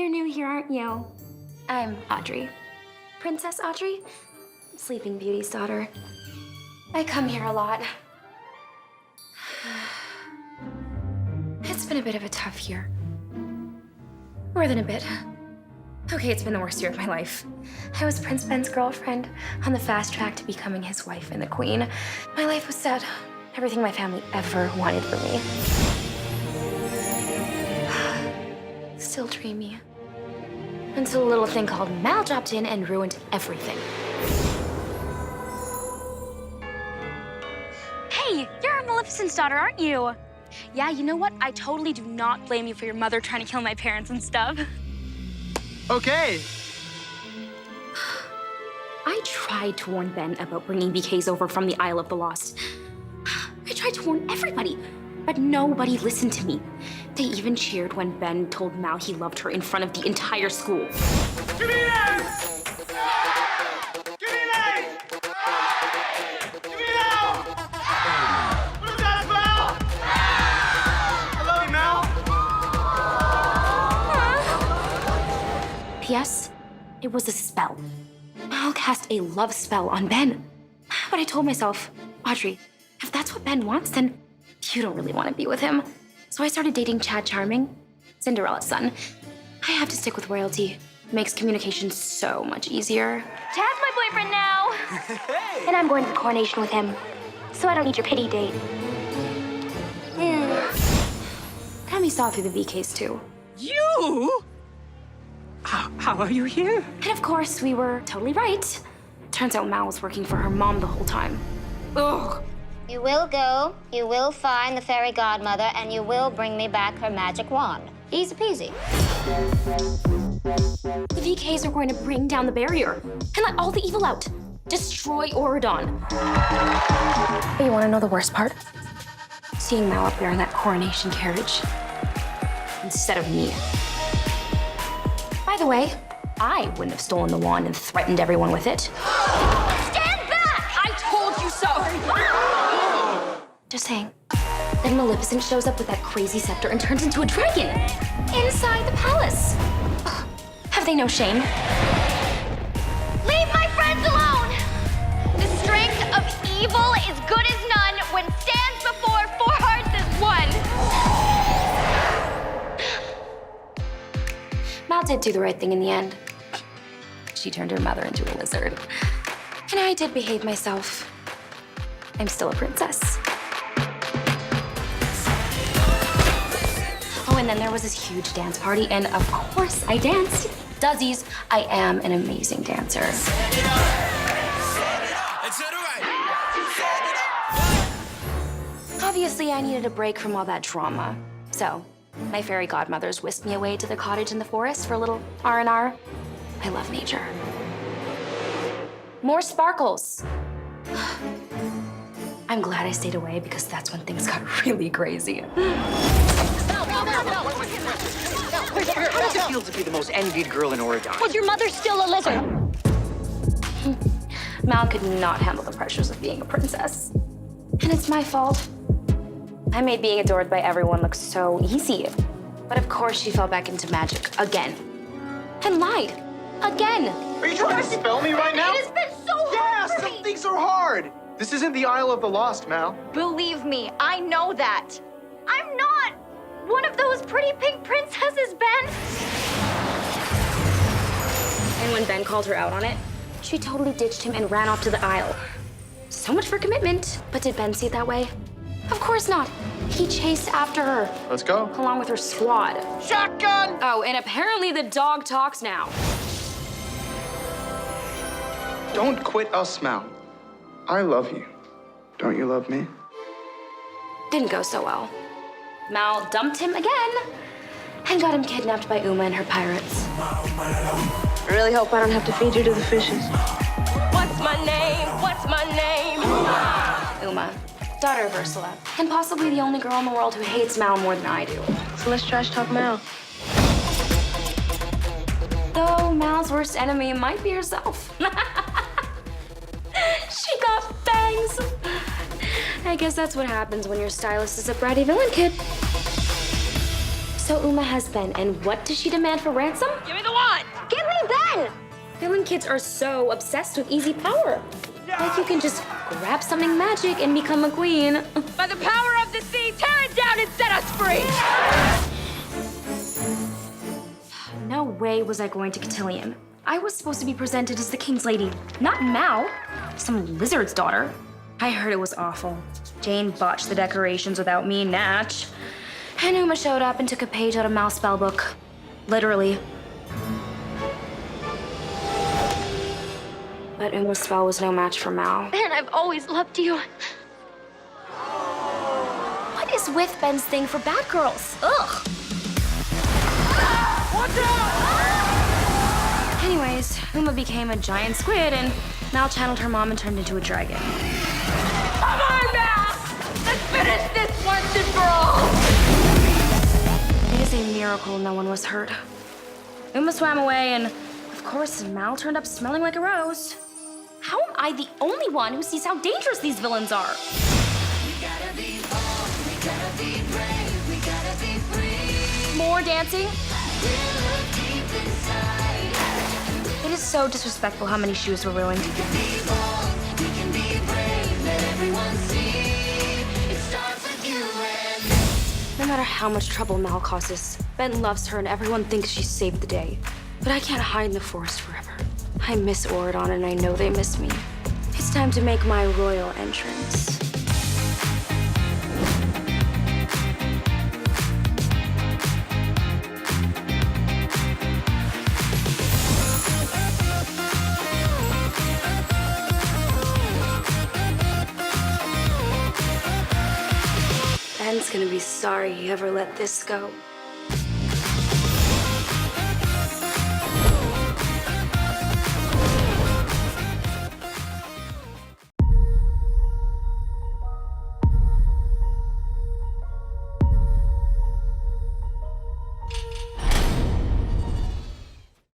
You're new here, aren't you? I'm Audrey. Princess Audrey? Sleeping Beauty's daughter. I come here a lot. It's been a bit of a tough year. More than a bit. Okay, it's been the worst year of my life. I was Prince Ben's girlfriend on the fast track to becoming his wife and the queen. My life was sad. Everything my family ever wanted for me. Still dreamy. Until a little thing called Mal dropped in and ruined everything. Hey, you're Maleficent's daughter, aren't you? Yeah, you know what? I totally do not blame you for your mother trying to kill my parents and stuff. Okay. I tried to warn Ben about bringing BKs over from the Isle of the Lost. I tried to warn everybody, but nobody listened to me. They even cheered when Ben told Mal he loved her in front of the entire school. Give me that! Give me that! Give me that! What is that, Mal? I love you, Mal. P.S. It was a spell. Mal cast a love spell on Ben. But I told myself, Audrey, if that's what Ben wants, then you don't really want to be with him. So I started dating Chad Charming, Cinderella's son. I have to stick with royalty. It makes communication so much easier. Chad's my boyfriend now. Hey! And I'm going to the coronation with him. So I don't need your pity date. Tammy saw through the VKs too. You? How are you here? And of course, we were totally right. Turns out Mal was working for her mom the whole time. Ugh. You will go, you will find the fairy godmother, and you will bring me back her magic wand. Easy peasy. The VKs are going to bring down the barrier and let all the evil out. Destroy Auradon. But you want to know the worst part? Seeing Mal up there in that coronation carriage instead of me. By the way, I wouldn't have stolen the wand and threatened everyone with it. Stand back! I told you so! Just saying. Then Maleficent shows up with that crazy scepter and turns into a dragon inside the palace. Ugh, have they no shame? Leave my friends alone! The strength of evil is good as none when stands before four hearts as one. Mal did do the right thing in the end. She turned her mother into a lizard. And I did behave myself. I'm still a princess. Oh, and then there was this huge dance party, and of course I danced. Duzzies, I am an amazing dancer. Obviously, I needed a break from all that drama. So, my fairy godmothers whisked me away to the cottage in the forest for a little R&R. I love nature. More sparkles. I'm glad I stayed away because that's when things got really crazy. How does it feel to be the most envied girl in Oregon? Was your mother still a lizard? Mal could not handle the pressures of being a princess. And it's my fault. I made being adored by everyone look so easy. But of course she fell back into magic again. And lied. Again. Are you trying to spell me right now? It has been so Yeah, hard for some me. things are hard. This isn't the Isle of the Lost, Mal. Believe me, I know that. I'm not one of those pretty pink princesses, Ben. And when Ben called her out on it, she totally ditched him and ran off to the Isle. So much for commitment. But did Ben see it that way? Of course not. He chased after her, Let's go. along with her squad. Shotgun! Oh, and apparently the dog talks now. Don't quit us, Mal. I love you. Don't you love me? Didn't go so well. Mal dumped him again and got him kidnapped by Uma and her pirates. I really hope I don't have to feed you to the fishes. What's my name? What's my name? Uma, daughter of Ursula, and possibly the only girl in the world who hates Mal more than I do. So let's trash talk Mal. Though Mal's worst enemy might be herself. She got bangs. I guess that's what happens when your stylist is a bratty villain kid. So Uma has Ben, and what does she demand for ransom? Give me the wand! Give me Ben! Villain kids are so obsessed with easy power. Like you can just grab something magic and become a queen. By the power of the sea, tear it down and set us free! No way was I going to cotillion. I was supposed to be presented as the king's lady, not Mal, some lizard's daughter. I heard it was awful. Jane botched the decorations without me, Natch. And Uma showed up and took a page out of Mal's spellbook. Literally. But Uma's spell was no match for Mal. Ben, I've always loved you. What is with Ben's thing for bad girls? Ugh. Watch out! Anyways, Uma became a giant squid and Mal channeled her mom and turned into a dragon. Come on, Mal! Let's finish this once and for all! It is a miracle no one was hurt. Uma swam away and, of course, Mal turned up smelling like a rose. How am I the only one who sees how dangerous these villains are? More dancing? It is so disrespectful how many shoes were ruined. No matter how much trouble Mal causes, Ben loves her and everyone thinks she saved the day. But I can't hide in the forest forever. I miss Oridon and I know they miss me. It's time to make my royal entrance. Ben's gonna be sorry he ever let this go.